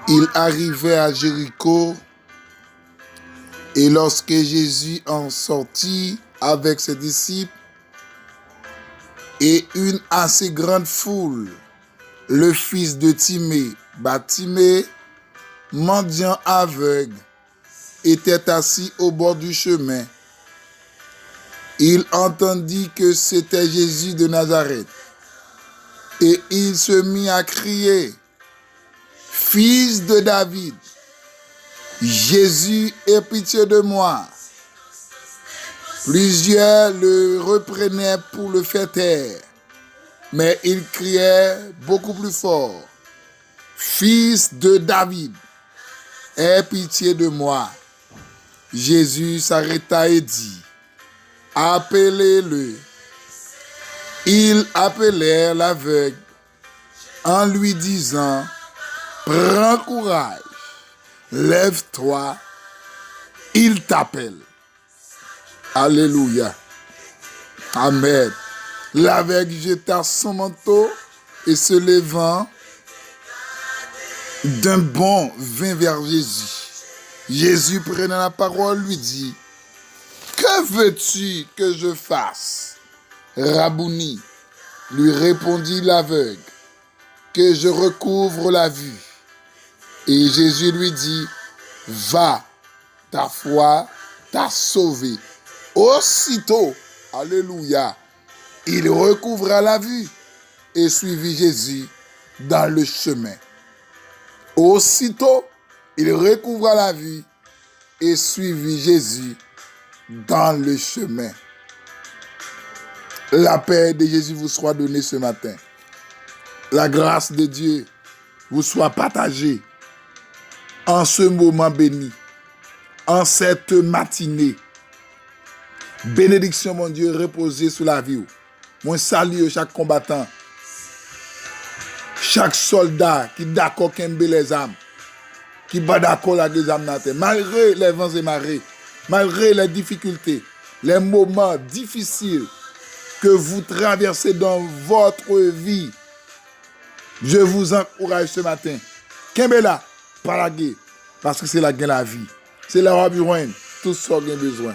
Il arrivait à Jéricho, et lorsque Jésus en sortit avec ses disciples et une assez grande foule, le fils de Timée, Bartimée, mendiant aveugle, était assis au bord du chemin. Il entendit que c'était Jésus de Nazareth, et il se mit à crier: Fils de David, Jésus, aie pitié de moi. Plusieurs le reprenaient pour le faire taire, mais il criait beaucoup plus fort: Fils de David, aie pitié de moi. Jésus s'arrêta et dit: Appelez-le. Ils appelèrent l'aveugle en lui disant: Prends courage, lève-toi, il t'appelle. Alléluia. Amen. L'aveugle jeta son manteau et se levant d'un bond vint vers Jésus. Jésus, prenant la parole, lui dit: Que veux-tu que je fasse, Rabouni? Lui répondit l'aveugle: Que je recouvre la vue. Et Jésus lui dit: Va, ta foi t'a sauvé. Aussitôt, alléluia, il recouvra la vue et suivit Jésus dans le chemin. Aussitôt, il recouvra la vue et suivit Jésus dans le chemin. La paix de Jésus vous soit donnée ce matin. La grâce de Dieu vous soit partagée en ce moment béni, en cette matinée. Bénédiction, mon Dieu, reposez sur la vie. Moi, salue chaque combattant, chaque soldat qui est d'accord qu'aime les âmes, qui n'est pas d'accord avec les âmes dans la terre, malgré les vents et marées, malgré les difficultés, les moments difficiles que vous traversez dans votre vie. Je vous encourage ce matin. Qu'est-ce là? Pas la guerre, parce que c'est la guerre la vie. C'est la roi besoin, tout ce qu'on a besoin.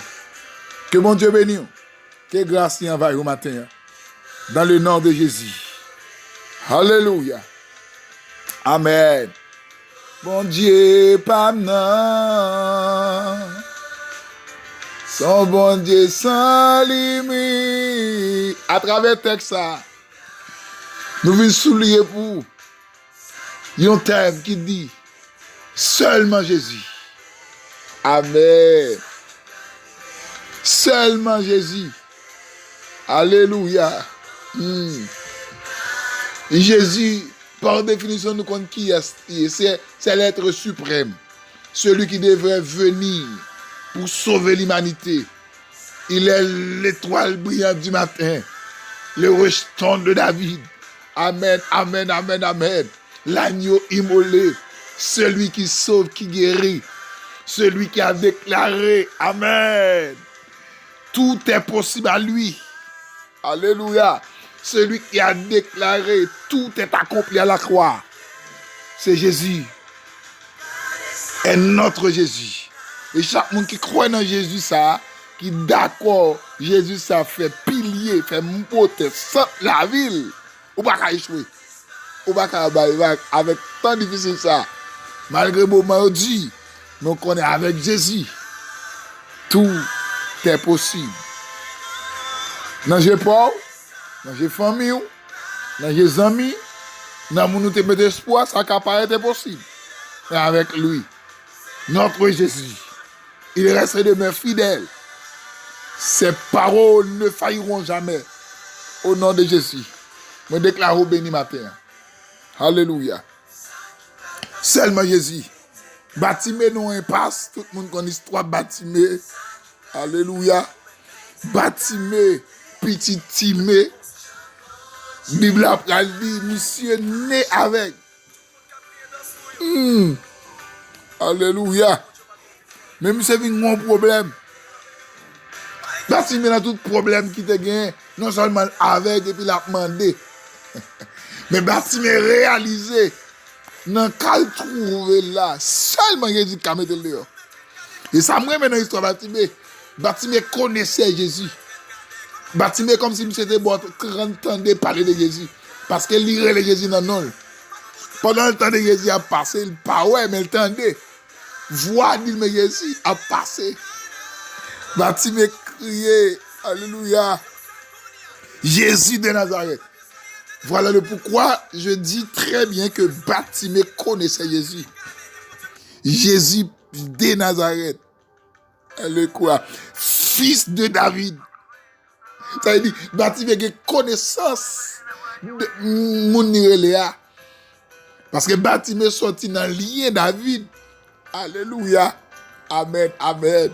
Que mon Dieu bénisse, que grâce y envahisse au matin, dans le nom de Jésus. Alléluia. Amen. Bon Dieu, pas non. Son bon Dieu sans limite. À travers le texte, nous venons souligner pour un thème qui dit seulement Jésus. Amen. Seulement Jésus. Alléluia. Jésus, par définition, nous connaissons qui est. C'est l'être suprême. Celui qui devrait venir pour sauver l'humanité. Il est l'étoile brillante du matin. Le rejeton de David. Amen, amen, amen, amen. L'agneau immolé. Celui qui sauve, qui guérit. Celui qui a déclaré. Amen. Tout est possible à lui. Alléluia. Celui qui a déclaré tout est accompli à la croix. C'est Jésus. Et notre Jésus. Et chaque monde qui croit dans Jésus, ça, qui d'accord, Jésus, ça fait pilier, fait monter la ville. Ou pas échouer. Ou pas avec tant difficile ça. Malgré le moment dit, nous connaissons avec Jésus. Tout est possible. Dans les pauvres, dans les familles, dans les amis, dans mon outil d'espoir, ça paraît possible. Mais avec lui, notre Jésus, il reste demain fidèle. Ses paroles ne failliront jamais. Au nom de Jésus, je déclare au béni matin. Alléluia. Seulement Jésus. Bartimée nous impasse. Tout le monde connaît l'histoire de Bartimée. Alléluia. Bartimée, petit Timée. Bible a dit, monsieur né avec. Alléluia. Mais monsieur vient mon problème. Bartimée a tout problème qui te gagne, non seulement avec et puis l'a demandé. Mais Bartimée réalisé Nan kal trouvé là, seulement Jésus qui a mis dehors. Et ça me remet dans l'histoire Bartimée. Bartimée connaissait Jésus. Bartimée comme si c'était bon 30 ans de parler de Jésus. Parce qu'il lirait le Jésus dans non. Pendant le temps de Jésus a passé, il parlait, mais il tendait. Voix dit, mais Jésus a passé. Bartimée criait, alléluia, Jésus de Nazareth. Voilà le pourquoi je dis très bien que Bartimée connaissait Jésus. Jésus de Nazareth. Alléluia. Fils de David. Ça veut dire, Bartimée a connaissance de mon Léa. Parce que Bartimée sorti dans le lien David. Alléluia. Amen. Amen.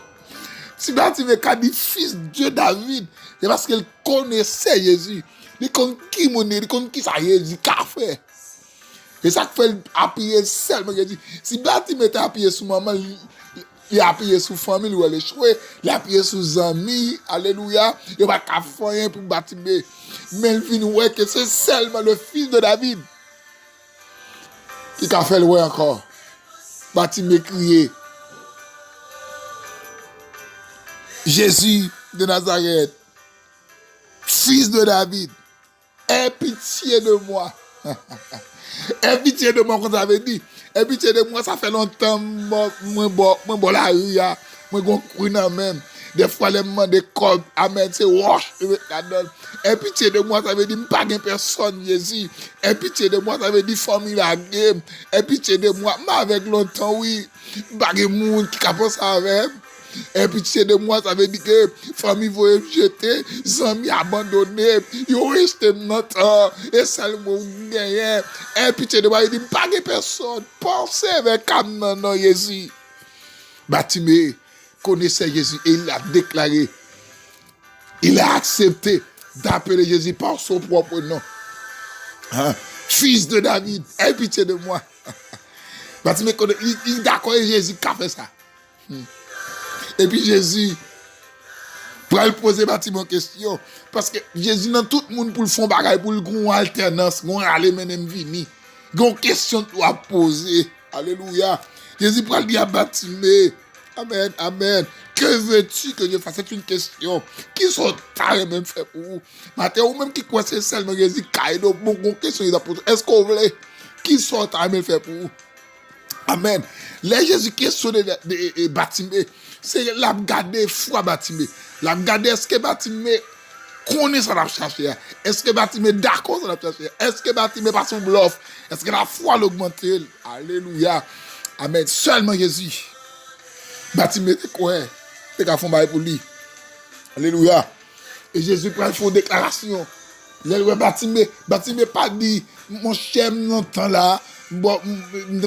Si Bartimée a dit fils de David, c'est parce qu'il connaissait Jésus. Il connaît qui mon il connaît qui ça Jésus qu'a fait. Et ça fait appuyer seulement Jésus. Si Bartimée a appuyé sur maman, il a appuyé sur famille, il a échoué, il a appuyé sur amis, alléluia, il va pas faire rien pour Bartimée. Mais il vient ouais que c'est seulement le fils de David qui a fait le ouais encore. Bartimée criait. Jésus de Nazareth, fils de David, aie pitié de moi. Aie pitié de moi, comme ça avait dit. Aie pitié de moi, ça fait longtemps, moi, la rue, moi, je même. Des fois, les mains de corps, amen, c'est wash, aie pitié de moi, ça veut dire, pas de personne, Jésus. Aie pitié de moi, ça veut dire, famille la game. Aie pitié de moi, mais avec longtemps, oui, pas de monde qui capable ça avec. Et pitié de moi, ça veut dire que famille va me jeter, amis abandonnés, ils ont resté longtemps, et seulement gagné. Et pitié de moi, il dit, pas de personne, pensez avec Camnon, non, Jésus. Bartimée connaissait Jésus et il a déclaré, il a accepté d'appeler Jésus par son propre nom. Hein? Fils de David, aie pitié de moi. Bartimée connaît, il d'accord avec Jésus qui a fait ça. Et puis Jésus, pour aller poser Bartimée une question, parce que Jésus, dans tout le monde, pour le fond bagaille, pour le grand alternance, pour aller mener vini, il y a une question à poser. Alléluia. Jésus pour dire à Bartimée, amen, amen. Que veux-tu que je fasse? C'est une question. Qui sont tarés même fait pour vous? Maintenant, ou même qui croient c'est seulement Jésus, Kaido, bon, question, il a posé. Est-ce qu'on voulait? Qui sont tarés même fait pour vous? Amen. Les Jésus questionne de Bartimée. C'est la garder foi Bartimée. La garder est-ce que Bartimée connaît ça la chercher? Est-ce que Bartimée d'accord ça la chercher? Est-ce que Bartimée pas son bluff? Est-ce que la foi l'augmente? Alléluia. Amen. Seulement Jésus. Bartimée c'est quoi? C'est qu'à fond pour lui. Alléluia. Et Jésus prend une déclaration. Bartimée pas dit mon cher m'entend là, bon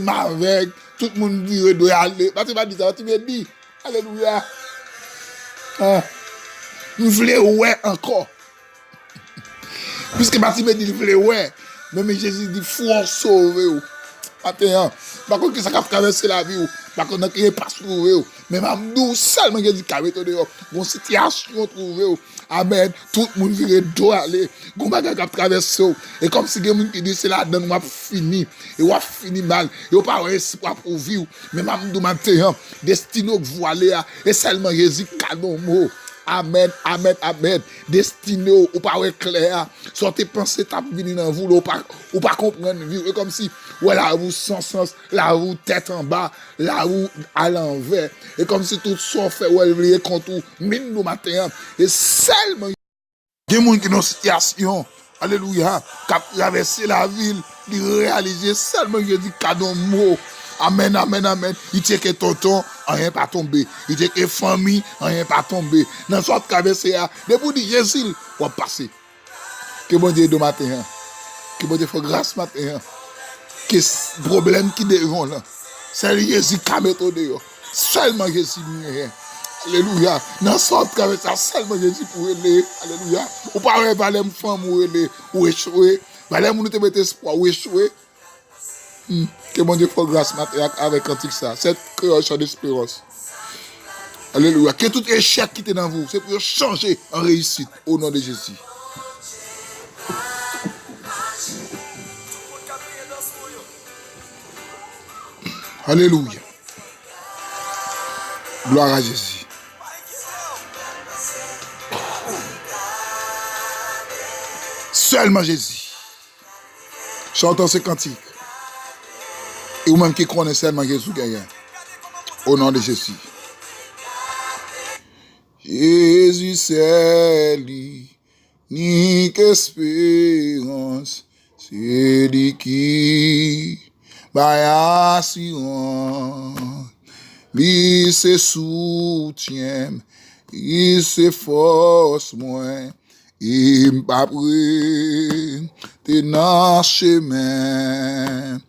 avec tout le monde dit doit aller. Bartimée dit ça, Bartimée dit alléluia. Nous voulons ouais encore. Puisque Bartimée dit, nous voulons ouais. Mais Jésus dit, faut sauver. Maintenant, par contre, ça a traversé la vie. Par contre, il n'y a pas trouvé. Mais Mamdou, seulement Jésus qui a été dehors. Une situation trouvée. Amen. Tout le monde doit aller. Il y a qui a traversé. Et comme si quelqu'un qui dit, c'est là, on va finir. Et on va finir mal. Et on va pas espoir pour vivre. Mais Mamdou, maintenant, destiné que vous allez. Et seulement Jésus qui a nos mots. Amen, amen, amen. Destiné ou pas clair. Sortez pensée tape venir dans vous, ou pas comprendre vivre comme si voilà vous sans sens, la roue tête en bas, la roue à l'envers. Et comme si tout ça fait ouais le contre mine nous matin et seulement des gens qui dans situation alléluia, qui a traversé la ville, de réaliser seulement Jésus cadeau mot. Amen, amen, amen. Il tient que tonton, rien pas tombé. Il tient que famille, rien pas tombé. Dans cette traversée, depuis dire Jésus, on va passer. Que bon Dieu de matin, que bon Dieu fait grâce matin. Que problème qui devant là, c'est Jésus qui a mis au dehors. Seulement Jésus rien. Alléluia. Dans cette traversée, seulement Jésus pour aider. Alléluia. Ou pas valer une femme ou aider, ou échouer. Valer nous te mettre espoir ou échouer. Que bon Dieu fasse grâce avec cantique ça. Cette création d'espérance. Alléluia. Que tout échec qui est dans vous, c'est pour changer en réussite au nom de Jésus. Alléluia. Gloire à Jésus. Seulement Jésus. Chantons ce cantique. Et vous-même qui connaissez seulement Jésus gagne. Au nom de Jésus. Jésus c'est l'unique espérance. C'est lui qui m'a assurance. Lui se soutient. Il se force moins. Il m'a pris dans chemin.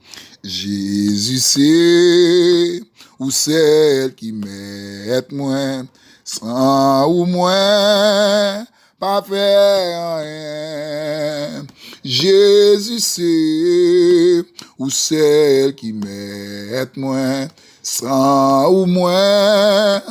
Jésus c'est ou celle qui m'aide moins. Sans ou moins, pas faire rien. Jésus c'est ou celle qui m'aide moins. Sans ou moins,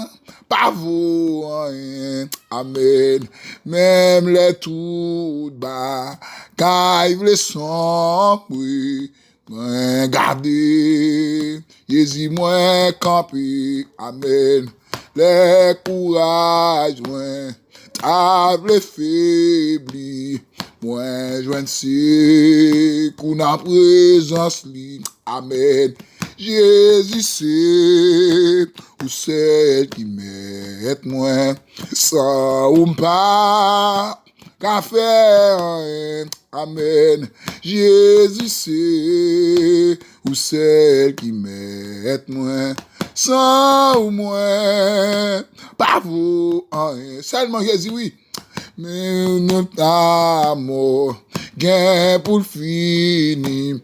pas vous rien. Amen. Même les tout bas, caille les sang, oui. Moi garder, Jésus moi camper. Amen. Les courage, moi, table faibli, moi, joindre c'est qu'on a présence li. Amen. Jésus c'est ou celle qui m'aide moi, sans ou pas, qu'à faire. Amen. Jésus c'est ou celle qui m'aide moi, sans ou moins, pas vous, seulement Jésus, oui. Mais notre amour, gain pour le fini,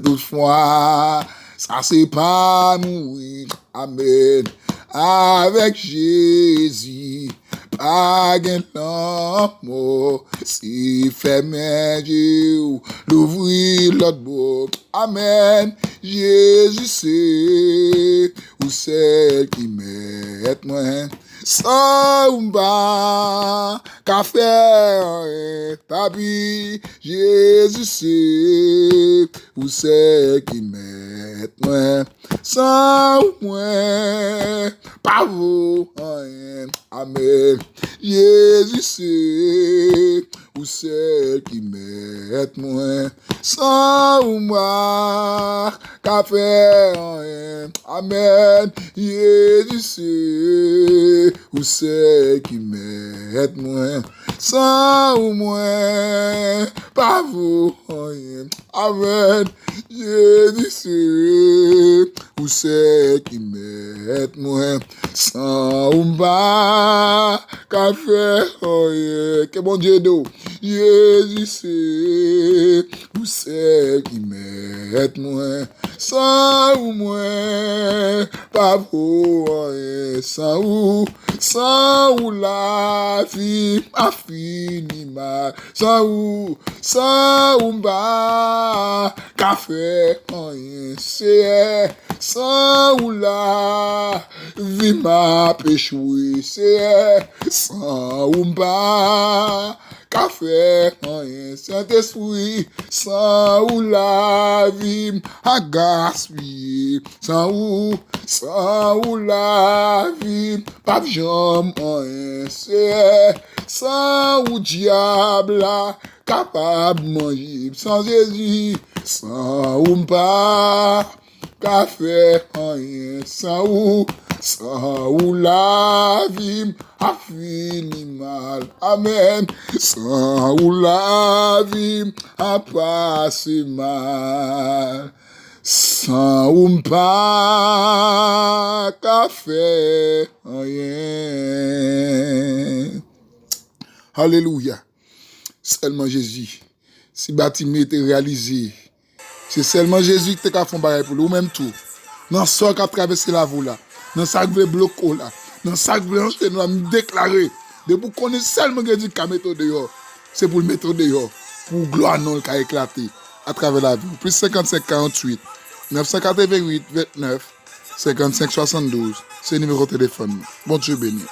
toutefois, ça c'est pas mourir. Amen. Avec Jésus, pas gain l'amour, si fait mes yeux, l'ouvrir l'autre beau. Amen. Jésus c'est ou celle qui m'aide moi. Sans bas, qu'à faire tabi. Jésus c'est ou celle qui m'aide moi. Sans moi, pas vous. Amen. Jésus c'est ou celle qui m'aide moi. Sans moi, qu'à faire. Amen. Jésus c'est ou celle qui m'aide moi. Sans moi, pas vous. Amen. Jésus c'est ou celle qui m'aide moi. Sans moi, qu'à faire. Que bon Dieu d'eau. Jésus c'est ou celle qui m'aide moi. Sans moi, pas vous. Sans ou la vie a fini mal. Sans ou bas, café, c'est sans ou la vie m'a péchoué. C'est sans ou bas, café, Saint-Esprit, sans ou la vie a gaspillé. Sans ou la vie, pas jambe, c'est sans ou diable capable de manger. Sans Jésus, sans ou pas, café, sans ou la vie a fini mal. Amen. Sans ou la vie a passé mal. Sans ou pas, café, rien. Alléluia. Seulement Jésus. Si bâtiment était réalisé, c'est seulement Jésus qui t'a fait un pour lui, ou même tout. Dans ce qui a traversé la voie là, dans ce qui a bloqué là, dans ce qui a déclaré, de pour connaître seulement Jésus qui a mis dehors, c'est pour le mettre dehors, pour gloire non qui a éclaté à travers la vie. Plus 55 48 988 29 55 72, c'est le numéro de téléphone. Bon Dieu béni.